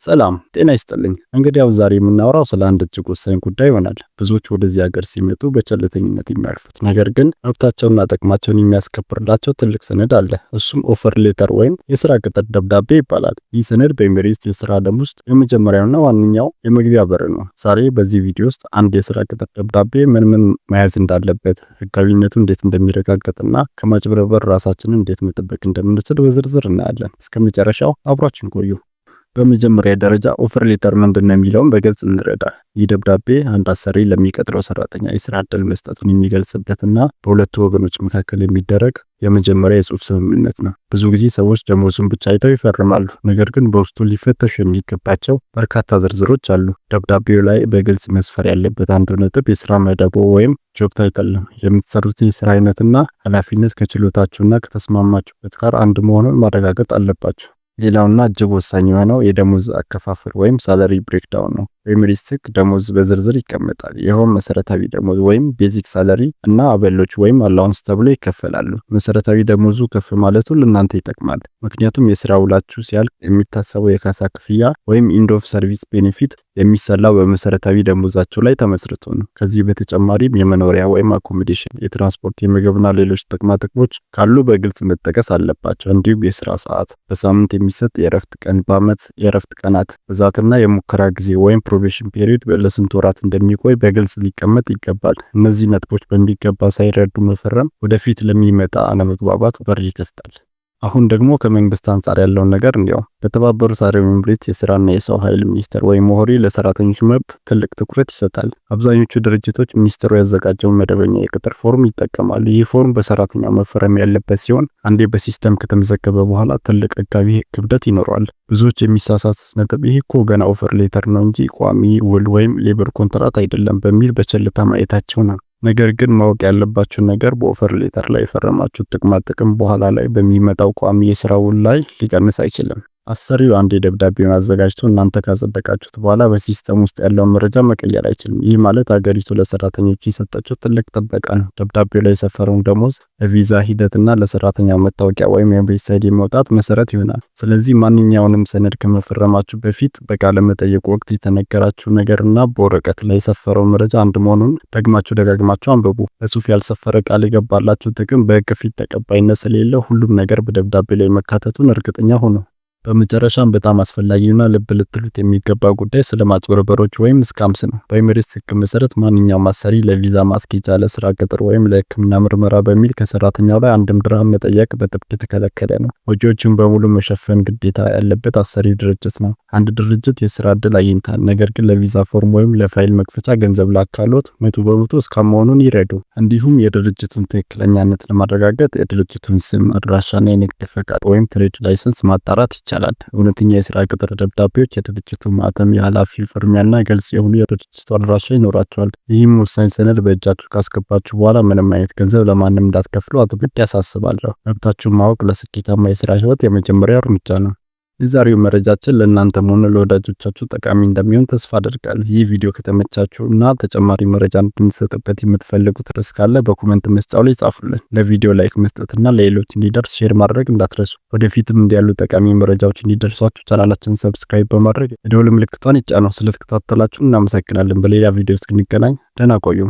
ሰላም ጤና ይስጥልኝ። እንግዲያው ዛሬ የምናወራው ስለ አንድ እጅግ ወሳኝ ጉዳይ ይሆናል። ብዙዎች ወደዚህ ሀገር ሲመጡ በቸልተኝነት የሚያልፉት ነገር ግን መብታቸውና ጥቅማቸውን የሚያስከብርላቸው ትልቅ ሰነድ አለ። እሱም ኦፈር ሌተር ወይም የስራ ቅጥር ደብዳቤ ይባላል። ይህ ሰነድ በኤሚሬትስ የስራ ዓለም ውስጥ የመጀመሪያውና ዋነኛው የመግቢያ በር ነው። ዛሬ በዚህ ቪዲዮ ውስጥ አንድ የስራ ቅጥር ደብዳቤ ምን መያዝ እንዳለበት፣ ህጋዊነቱ እንዴት እንደሚረጋገጥና ከማጭበርበር ራሳችንን እንዴት መጠበቅ እንደምንችል በዝርዝር እናያለን። እስከ መጨረሻው አብራችን ቆዩ። በመጀመሪያ ደረጃ ኦፈር ሌተር ምንድነው የሚለውን በግልጽ እንረዳ። ይህ ደብዳቤ አንድ አሰሪ ለሚቀጥረው ሰራተኛ የስራ ዕድል መስጠቱን የሚገልጽበትና በሁለቱ ወገኖች መካከል የሚደረግ የመጀመሪያ የጽሑፍ ስምምነት ነው። ብዙ ጊዜ ሰዎች ደሞዙን ብቻ አይተው ይፈርማሉ። ነገር ግን በውስጡ ሊፈተሹ የሚገባቸው በርካታ ዝርዝሮች አሉ። ደብዳቤው ላይ በግልጽ መስፈር ያለበት አንዱ ነጥብ የስራ መደቦ ወይም ጆብ ታይትል ነው። የምትሰሩት የስራ አይነትና ኃላፊነት ከችሎታችሁና ከተስማማችሁበት ጋር አንድ መሆኑን ማረጋገጥ አለባችሁ። ሌላውና እጅግ ወሳኝ የሆነው የደሞዝ አከፋፈል ወይም ሳላሪ ብሬክዳውን ነው። በኤሚሬትስ ሕግ ደሞዝ በዝርዝር ይቀመጣል። ይኸውም መሰረታዊ ደሞዝ ወይም ቤዚክ ሳላሪ እና አበሎች ወይም አላውንስ ተብሎ ይከፈላሉ። መሰረታዊ ደሞዙ ከፍ ማለቱ ለእናንተ ይጠቅማል። ምክንያቱም የስራ ውላችሁ ሲያልቅ የሚታሰበው የካሳ ክፍያ ወይም ኢንድ ኦፍ ሰርቪስ ቤኔፊት የሚሰላው በመሰረታዊ ደሞዛችሁ ላይ ተመስርቶ ነው። ከዚህ በተጨማሪም የመኖሪያ ወይም አኮሞዴሽን፣ የትራንስፖርት፣ የምግብና ሌሎች ጥቅማ ጥቅሞች ካሉ በግልጽ መጠቀስ አለባቸው። እንዲሁም የስራ ሰዓት፣ በሳምንት የሚሰጥ የእረፍት ቀን፣ በዓመት የእረፍት ቀናት ብዛትና የሙከራ ጊዜ ወይም ፕሮቤሽን ፔሪድ ለስንት ወራት እንደሚቆይ በግልጽ ሊቀመጥ ይገባል። እነዚህ ነጥቦች በሚገባ ሳይረዱ መፈረም ወደፊት ለሚመጣ አለመግባባት በር ይከፍታል። አሁን ደግሞ ከመንግስት አንጻር ያለውን ነገር እንዲያው በተባበሩት አረብ ኤሚሬትስ የስራና የሰው ኃይል ሚኒስቴር ወይም ሞሆሪ ለሰራተኞች መብት ትልቅ ትኩረት ይሰጣል። አብዛኞቹ ድርጅቶች ሚኒስቴሩ ያዘጋጀውን መደበኛ የቅጥር ፎርም ይጠቀማሉ። ይህ ፎርም በሰራተኛው መፈረም ያለበት ሲሆን አንዴ በሲስተም ከተመዘገበ በኋላ ትልቅ ሕጋዊ ክብደት ይኖረዋል። ብዙዎች የሚሳሳቱት ነጥብ ይህ እኮ ገና ኦፈር ሌተር ነው እንጂ ቋሚ ውል ወይም ሌበር ኮንትራት አይደለም በሚል በቸልታ ማየታቸው ነው። ነገር ግን ማወቅ ያለባችሁ ነገር በኦፈር ሌተር ላይ የፈረማችሁት ጥቅማ ጥቅም በኋላ ላይ በሚመጣው ቋሚ የስራ ውል ላይ ሊቀንስ አይችልም። አሰሪው አንድ ደብዳቤውን አዘጋጅቶ እናንተ ካጸደቃችሁት በኋላ በሲስተም ውስጥ ያለውን መረጃ መቀየር አይችልም። ይህ ማለት ሀገሪቱ ለሰራተኞች የሰጠችው ትልቅ ጥበቃ ነው። ደብዳቤው ላይ የሰፈረውን ደሞዝ ለቪዛ ሂደትና ለሰራተኛው መታወቂያ ወይም የቤት ሳይድ መውጣት መሰረት ይሆናል። ስለዚህ ማንኛውንም ሰነድ ከመፈረማችሁ በፊት በቃለ መጠይቅ ወቅት የተነገራችሁ ነገርና በወረቀት ላይ የሰፈረው መረጃ አንድ መሆኑን ደጋግማችሁ አንብቡ። በጽሁፍ ያልሰፈረ ቃል የገባላችሁ ጥቅም በሕግ ፊት ተቀባይነት ስለሌለው ሁሉም ነገር በደብዳቤ ላይ መካተቱን እርግጠኛ ሁኑ። በመጨረሻም በጣም አስፈላጊውና ልብ ልትሉት የሚገባ ጉዳይ ስለ ማጭበርበሮች ወይም ስካምስ ነው። በኤሚሬትስ ሕግ መሰረት ማንኛውም አሰሪ ለቪዛ ማስኬጃ፣ ለስራ ቅጥር ወይም ለሕክምና ምርመራ በሚል ከሰራተኛው ላይ አንድም ድርሃም መጠየቅ በጥብቅ የተከለከለ ነው። ወጪዎችን በሙሉ መሸፈን ግዴታ ያለበት አሰሪ ድርጅት ነው። አንድ ድርጅት የስራ ዕድል አግኝታል፣ ነገር ግን ለቪዛ ፎርም ወይም ለፋይል መክፈቻ ገንዘብ ላካሎት 100% እስካም መሆኑን ይረዱ። እንዲሁም የድርጅቱን ትክክለኛነት ለማረጋገጥ የድርጅቱን ስም፣ አድራሻና የንግድ ፈቃድ ወይም ትሬድ ላይሰንስ ማጣራት ይቻላል። እውነተኛ የስራ ቅጥር ደብዳቤዎች የድርጅቱ ማህተም፣ የኃላፊው ፍርሚያና ግልጽ የሆኑ የድርጅቱ አድራሻ ይኖራቸዋል። ይህም ወሳኝ ሰነድ በእጃችሁ ካስገባችሁ በኋላ ምንም አይነት ገንዘብ ለማንም እንዳትከፍሉ አጥብቄ ያሳስባለሁ። መብታችሁን ማወቅ ለስኬታማ የስራ ህይወት የመጀመሪያው እርምጃ ነው። የዛሬው መረጃችን ለእናንተም ሆነ ለወዳጆቻችሁ ጠቃሚ እንደሚሆን ተስፋ አደርጋለሁ። ይህ ቪዲዮ ከተመቻችሁ እና ተጨማሪ መረጃ እንድንሰጥበት የምትፈልጉት ርዕስ ካለ በኮሜንት መስጫው ላይ ጻፉልን። ለቪዲዮ ላይክ መስጠትና ለሌሎች እንዲደርስ ሼር ማድረግ እንዳትረሱ። ወደፊትም እንዲያሉ ጠቃሚ መረጃዎች እንዲደርሷችሁ ቻናላችንን ሰብስክራይብ በማድረግ የደወል ምልክቷን ይጫኑ። ስለተከታተላችሁ እናመሰግናለን። በሌላ ቪዲዮ እስክንገናኝ ደህና ቆዩ።